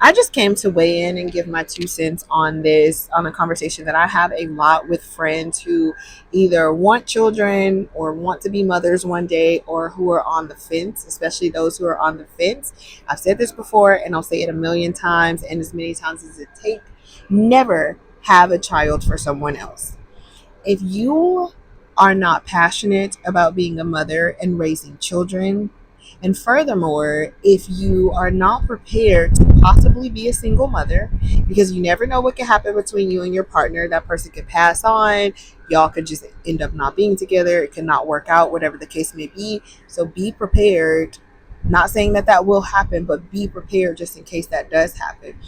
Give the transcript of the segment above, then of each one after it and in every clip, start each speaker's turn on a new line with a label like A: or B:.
A: I just came to weigh in and give my 2 cents on this, on a conversation that I have a lot with friends who either want children or want to be mothers one day, or who are on the fence, especially those who are on the fence. I've said this before and I'll say it a million times and as many times as it takes. Never have a child for someone else. If you are not passionate about being a mother and raising children, and furthermore, if you are not prepared to possibly be a single mother, because you never know what can happen between you and your partner, that person could pass on, y'all could just end up not being together, it cannot work out, whatever the case may be. So be prepared. Not saying that that will happen, but be prepared just in case that does happen.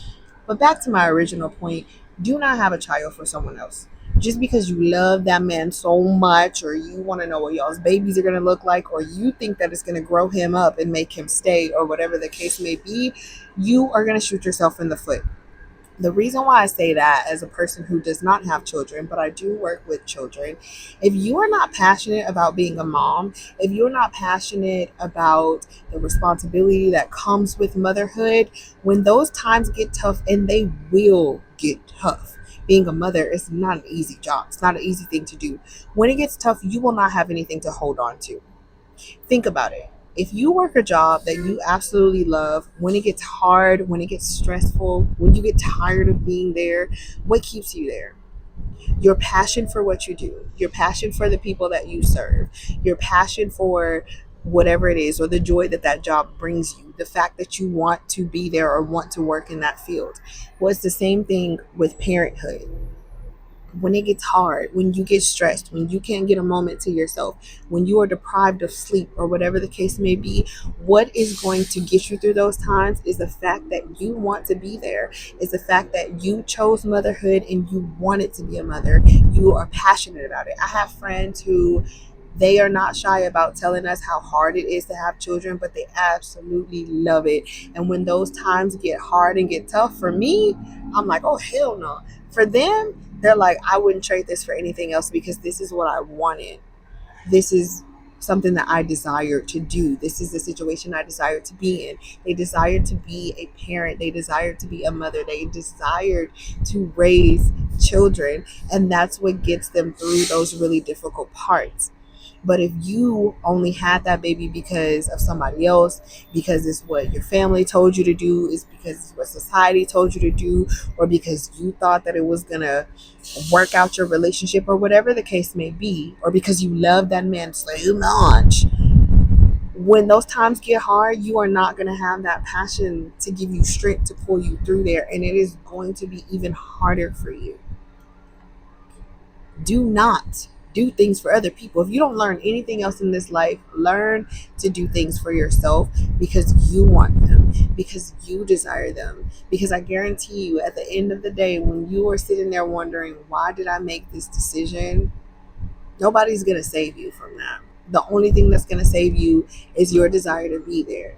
A: But back to my original point, do not have a child for someone else. Just because you love that man so much, or you want to know what y'all's babies are going to look like, or you think that it's going to grow him up and make him stay, or whatever the case may be, you are going to shoot yourself in the foot. The reason why I say that, as a person who does not have children, but I do work with children, if you are not passionate about being a mom, if you're not passionate about the responsibility that comes with motherhood, when those times get tough, and they will get tough, being a mother is not an easy job. It's not an easy thing to do. When it gets tough, you will not have anything to hold on to. Think about it. If you work a job that you absolutely love, when it gets hard, when it gets stressful, when you get tired of being there, what keeps you there? Your passion for what you do, your passion for the people that you serve, your passion for whatever it is, or the joy that that job brings you, the fact that you want to be there or want to work in that field. Well, it's the same thing with parenthood. When it gets hard, when you get stressed, when you can't get a moment to yourself, when you are deprived of sleep, or whatever the case may be, what is going to get you through those times is the fact that you want to be there. Is the fact that you chose motherhood and you wanted to be a mother. You are passionate about it. I have friends who, they are not shy about telling us how hard it is to have children, but they absolutely love it. And when those times get hard and get tough, for me, I'm like, oh, hell no. For them, they're like, I wouldn't trade this for anything else, because this is what I wanted. This is something that I desired to do. This is the situation I desired to be in. They desired to be a parent. They desired to be a mother. They desired to raise children. And that's what gets them through those really difficult parts. But if you only had that baby because of somebody else, because it's what your family told you to do, is because it's what society told you to do, or because you thought that it was going to work out your relationship, or whatever the case may be, or because you love that man so much, when those times get hard, you are not going to have that passion to give you strength to pull you through there. And it is going to be even harder for you. Do not do things for other people. If you don't learn anything else in this life, learn to do things for yourself, because you want them, because you desire them. Because I guarantee you, at the end of the day, when you are sitting there wondering, why did I make this decision? Nobody's going to save you from that. The only thing that's going to save you is your desire to be there.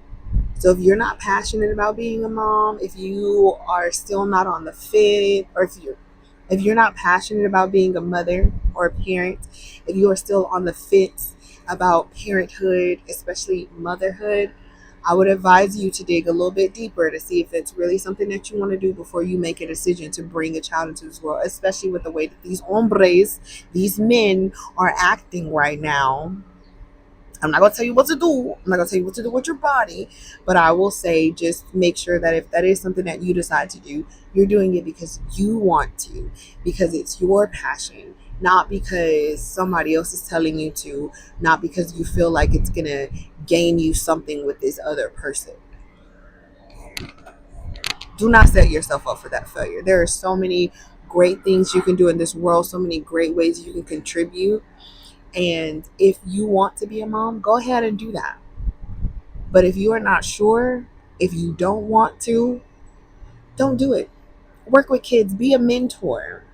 A: So if you're not passionate about being a mom, if you are still not on the fit, or if you're not passionate about being a mother or a parent, if you are still on the fence about parenthood, especially motherhood, I would advise you to dig a little bit deeper to see if it's really something that you want to do before you make a decision to bring a child into this world, especially with the way that these hombres, these men, are acting right now. I'm not going to tell you what to do. I'm not going to tell you what to do with your body. But I will say, just make sure that if that is something that you decide to do, you're doing it because you want to, because it's your passion, not because somebody else is telling you to, not because you feel like it's going to gain you something with this other person. Do not set yourself up for that failure. There are so many great things you can do in this world, so many great ways you can contribute. And if you want to be a mom, go ahead and do that. But if you are not sure, if you don't want to, don't do it. Work with kids, be a mentor,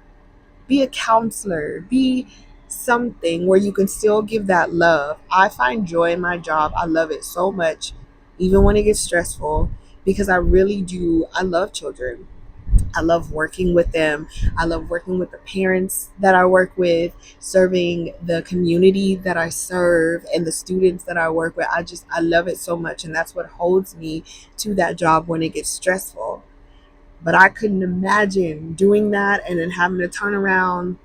A: be a counselor, be something where you can still give that love. I find joy in my job. I love it so much, even when it gets stressful, because I really do. I love children. I love working with them. I love working with the parents that I work with, serving the community that I serve, and the students that I work with. I love it so much. And that's what holds me to that job when it gets stressful. But I couldn't imagine doing that and then having to turn around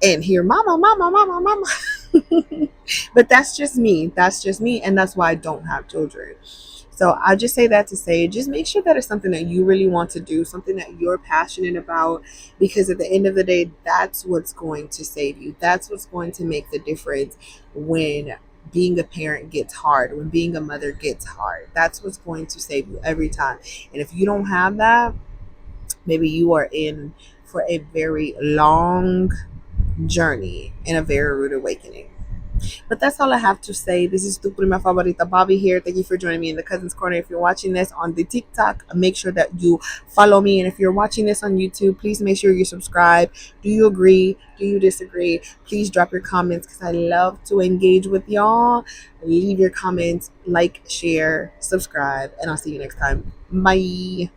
A: and hear mama, mama, mama, mama. But that's just me. That's just me. And that's why I don't have children. So I just say that to say, just make sure that it's something that you really want to do, something that you're passionate about, because at the end of the day, that's what's going to save you. That's what's going to make the difference when being a parent gets hard, when being a mother gets hard. That's what's going to save you every time. And if you don't have that, maybe you are in for a very long journey and a very rude awakening. But that's all I have to say. This is Tu Prima Favorita Bobby here. Thank you for joining me in the Cousins Corner. If you're watching this on the TikTok, make sure that you follow me. And if you're watching this on YouTube, please make sure you subscribe. Do you agree? Do you disagree? Please drop your comments because I love to engage with y'all. Leave your comments, like, share, subscribe, and I'll see you next time. Bye.